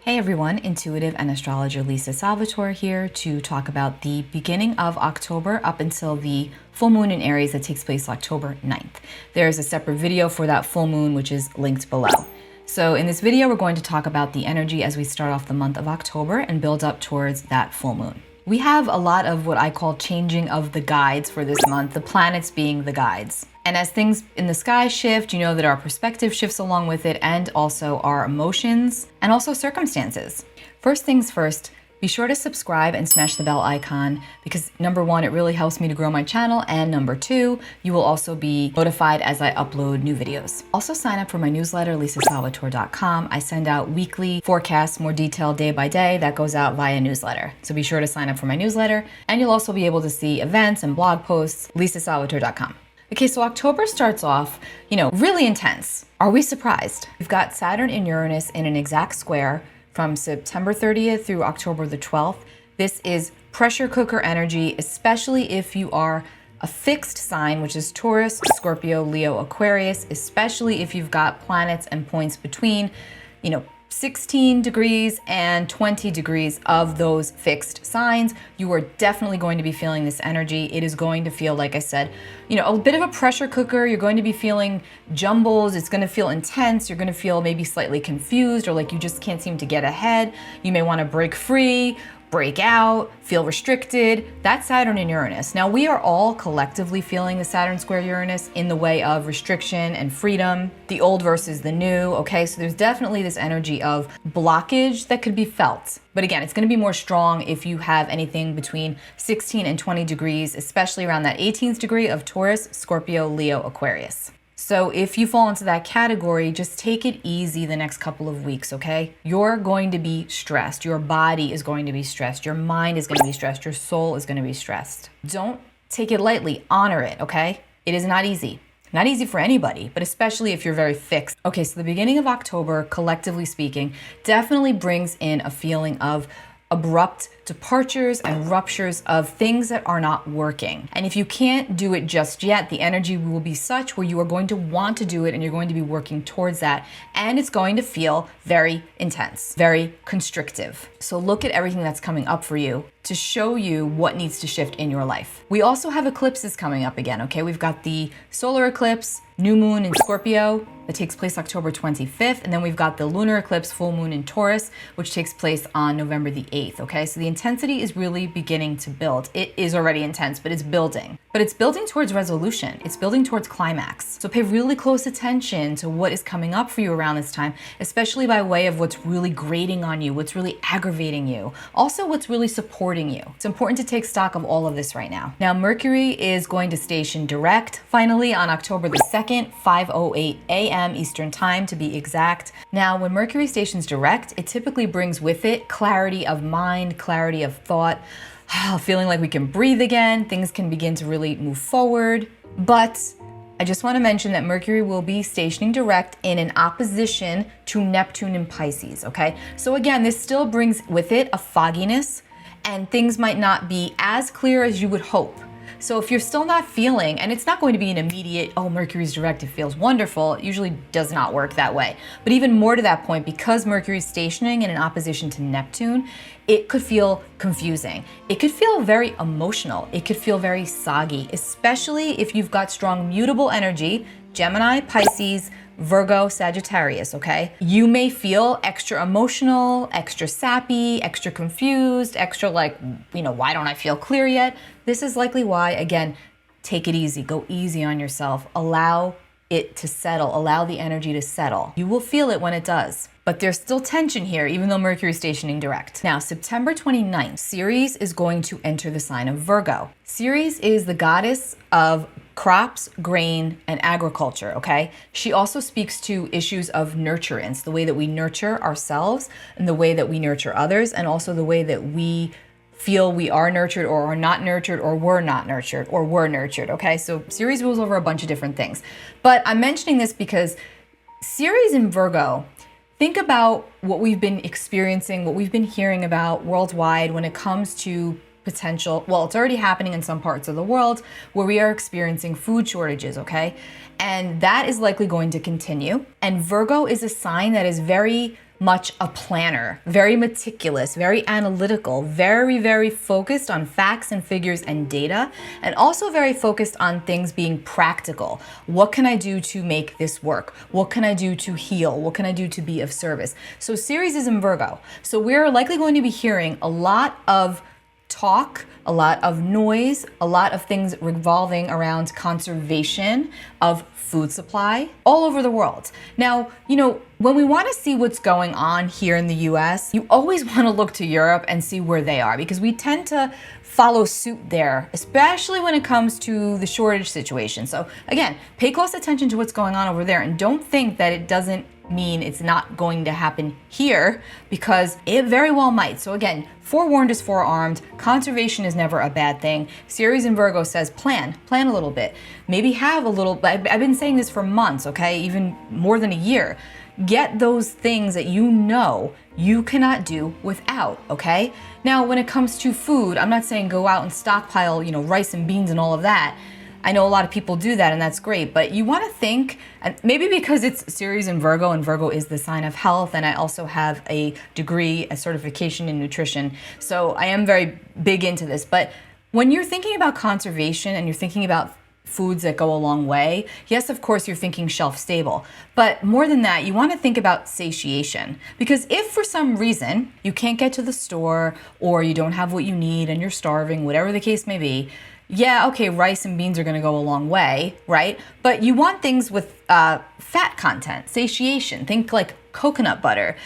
Hey everyone, intuitive and astrologer Lisa Salvatore here to talk about the beginning of October up until the full moon in Aries that takes place October 9th. There's a separate video for that full moon which is linked below. So in this video we're going to talk about the energy as we start off the month of October and build up towards that full moon. We have a lot of what I call changing of the guides for this month, the planets being the guides. And as things in the sky shift, you know that our perspective shifts along with it, and also our emotions and also circumstances. First things first, be sure to subscribe and smash the bell icon because number one, it really helps me to grow my channel, and number two, you will also be notified as I upload new videos. Also sign up for my newsletter, lisasalvatore.com. I send out weekly forecasts, more detailed day by day, that goes out via newsletter. So be sure to sign up for my newsletter, and you'll also be able to see events and blog posts, lisasalvatore.com. Okay, so October starts off, really intense. Are we surprised? We've got Saturn and Uranus in an exact square from September 30th through October the 12th. This is pressure cooker energy, especially if you are a fixed sign, which is Taurus, Scorpio, Leo, Aquarius, especially if you've got planets and points between, 16 degrees and 20 degrees of those fixed signs. You are definitely going to be feeling this energy. It is going to feel, like I said, a bit of a pressure cooker. You're going to be feeling jumbles. It's going to feel intense. You're going to feel maybe slightly confused or like you just can't seem to get ahead. You may want to break free, break out, feel restricted. That's Saturn and Uranus. Now we are all collectively feeling the Saturn square Uranus in the way of restriction and freedom, the old versus the new, okay? So there's definitely this energy of blockage that could be felt. But again, it's gonna be more strong if you have anything between 16 and 20 degrees, especially around that 18th degree of Taurus, Scorpio, Leo, Aquarius. So if you fall into that category, just take it easy the next couple of weeks, okay? You're going to be stressed. Your body is going to be stressed. Your mind is going to be stressed. Your soul is going to be stressed. Don't take it lightly. Honor it, okay? It is not easy. Not easy for anybody, but especially if you're very fixed. Okay, so the beginning of October, collectively speaking, definitely brings in a feeling of abrupt departures and ruptures of things that are not working. And if you can't do it just yet, the energy will be such where you are going to want to do it and you're going to be working towards that. And it's going to feel very intense, very constrictive. So look at everything that's coming up for you to show you what needs to shift in your life. We also have eclipses coming up again, okay? We've got the Solar Eclipse New Moon in Scorpio that takes place October 25th. And then we've got the Lunar Eclipse Full Moon in Taurus, which takes place on November the 8th, okay? So the intensity is really beginning to build. It is already intense, but it's building. But it's building towards resolution. It's building towards climax. So pay really close attention to what is coming up for you around this time, especially by way of what's really grating on you, what's really aggravating you, also what's really supporting you. It's important to take stock of all of this right now. Now, Mercury is going to station direct finally on October the 2nd, 5:08 a.m. Eastern Time to be exact. Now, when Mercury stations direct, it typically brings with it clarity of mind, clarity of thought, feeling like we can breathe again, things can begin to really move forward. But I just want to mention that Mercury will be stationing direct in an opposition to Neptune in Pisces, okay? So again, this still brings with it a fogginess, and things might not be as clear as you would hope. So if you're still not feeling, and it's not going to be an immediate, oh, Mercury's direct, it feels wonderful, it usually does not work that way. But even more to that point, because Mercury's stationing in an opposition to Neptune, it could feel confusing. It could feel very emotional. It could feel very soggy, especially if you've got strong mutable energy, Gemini, Pisces, Virgo, Sagittarius, okay? You may feel extra emotional, extra sappy, extra confused, extra like, why don't I feel clear yet? This is likely why. Again, take it easy, go easy on yourself, allow it to settle, allow the energy to settle. You will feel it when it does. But there's still tension here, even though Mercury is stationing direct. Now, September 29th, Ceres is going to enter the sign of Virgo. Ceres is the goddess of crops, grain, and agriculture, okay? She also speaks to issues of nurturance, the way that we nurture ourselves and the way that we nurture others, and also the way that we feel we are nurtured or are not nurtured or were not nurtured or were nurtured, okay? So Ceres rules over a bunch of different things. But I'm mentioning this because Ceres in Virgo, think about what we've been experiencing, what we've been hearing about worldwide when it comes to potential, well, it's already happening in some parts of the world where we are experiencing food shortages, okay? And that is likely going to continue. And Virgo is a sign that is very much a planner, very meticulous, very analytical, very, very focused on facts and figures and data, and also very focused on things being practical. What can I do to make this work? What can I do to heal? What can I do to be of service? So Ceres is in Virgo. So we're likely going to be hearing a lot of talk, a lot of noise, a lot of things revolving around conservation of food supply all over the world. Now, when we want to see what's going on here in the US, you always want to look to Europe and see where they are, because we tend to follow suit there, especially when it comes to the shortage situation. So again, pay close attention to what's going on over there, and don't think that it doesn't mean it's not going to happen here, because it very well might. So again, forewarned is forearmed. Conservation is never a bad thing. Ceres in Virgo says plan a little bit. Maybe have a little, I've been saying this for months, okay, even more than a year. Get those things that you cannot do without, okay? Now, when it comes to food, I'm not saying go out and stockpile, rice and beans and all of that. I know a lot of people do that, and that's great, but you want to think, and maybe because it's Ceres in Virgo, and Virgo is the sign of health, and I also have a certification in nutrition, so I am very big into this. But when you're thinking about conservation and you're thinking about foods that go a long way, yes, of course, you're thinking shelf stable. But more than that, you want to think about satiation. Because if for some reason you can't get to the store, or you don't have what you need and you're starving, whatever the case may be, yeah, okay, rice and beans are going to go a long way, right? But you want things with fat content, satiation. Think like coconut butter,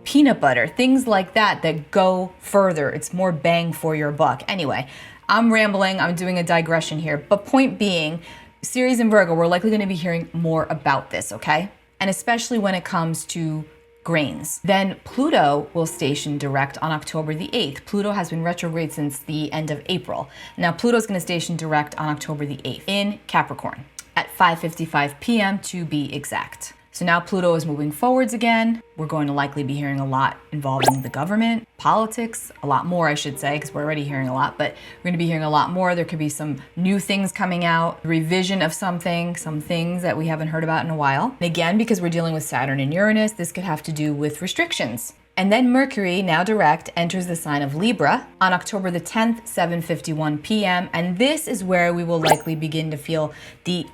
peanut butter, things like that go further. It's more bang for your buck. Anyway, I'm rambling. I'm doing a digression here. But point being, Ceres and Virgo, we're likely going to be hearing more about this, okay? And especially when it comes to grains. Then Pluto will station direct on October the 8th. Pluto has been retrograde since the end of April. Now Pluto's going to station direct on October the 8th in Capricorn at 5:55 p.m. to be exact. So now Pluto is moving forwards again. We're going to likely be hearing a lot involving the government, politics, a lot more, I should say, because we're already hearing a lot, but we're going to be hearing a lot more. There could be some new things coming out, revision of some things that we haven't heard about in a while. And again, because we're dealing with Saturn and Uranus, this could have to do with restrictions. And then Mercury, now direct, enters the sign of Libra on October the 10th, 7:51 p.m. And this is where we will likely begin to feel the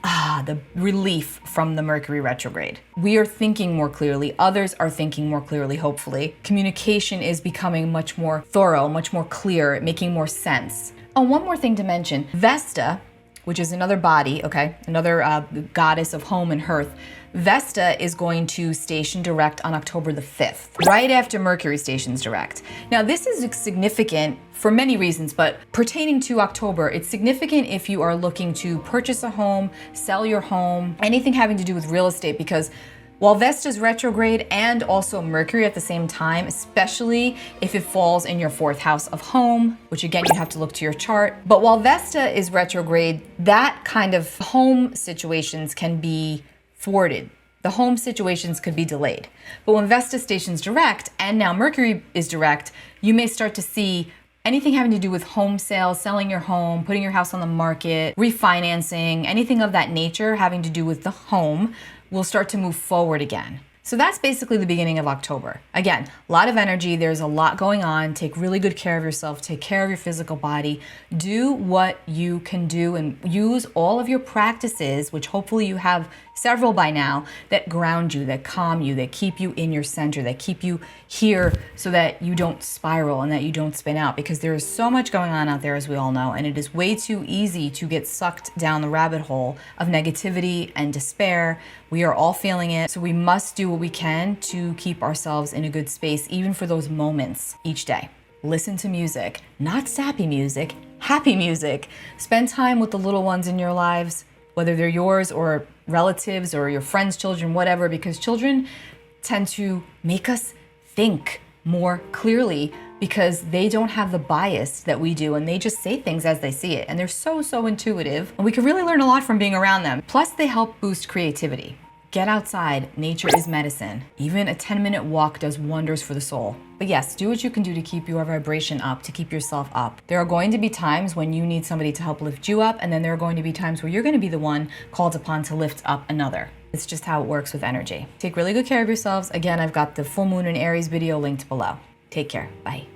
relief from the Mercury retrograde. We are thinking more clearly. Others are thinking more clearly, hopefully. Communication is becoming much more thorough, much more clear, making more sense. Oh, one more thing to mention. Vesta, which is another body, okay, another goddess of home and hearth, Vesta is going to station direct on October the 5th, right after Mercury stations direct. Now, this is significant for many reasons, but pertaining to October, it's significant if you are looking to purchase a home, sell your home, anything having to do with real estate, because while Vesta's retrograde and also Mercury at the same time, especially if it falls in your 4th house of home, which again, you'd have to look to your chart. But while Vesta is retrograde, that kind of home situations can be thwarted. The home situations could be delayed. But when Vesta stations direct, and now Mercury is direct, you may start to see anything having to do with home sales, selling your home, putting your house on the market, refinancing, anything of that nature having to do with the home will start to move forward again. So that's basically the beginning of October. Again, a lot of energy. There's a lot going on. Take really good care of yourself. Take care of your physical body. Do what you can do and use all of your practices, which hopefully you have several by now, that ground you, that calm you, that keep you in your center, that keep you here so that you don't spiral and that you don't spin out, because there is so much going on out there, as we all know, and it is way too easy to get sucked down the rabbit hole of negativity and despair. We are all feeling it, so we must do what we can to keep ourselves in a good space, even for those moments each day. Listen to music, not sappy music, happy music. Spend time with the little ones in your lives, whether they're yours or relatives or your friends' children, whatever, because children tend to make us think more clearly because they don't have the bias that we do, and they just say things as they see it. And they're so intuitive, and we can really learn a lot from being around them. Plus, they help boost creativity. Get outside. Nature is medicine. Even a 10-minute walk does wonders for the soul. But yes, do what you can do to keep your vibration up, to keep yourself up. There are going to be times when you need somebody to help lift you up, and then there are going to be times where you're going to be the one called upon to lift up another. It's just how it works with energy. Take really good care of yourselves. Again, I've got the full moon in Aries video linked below. Take care. Bye.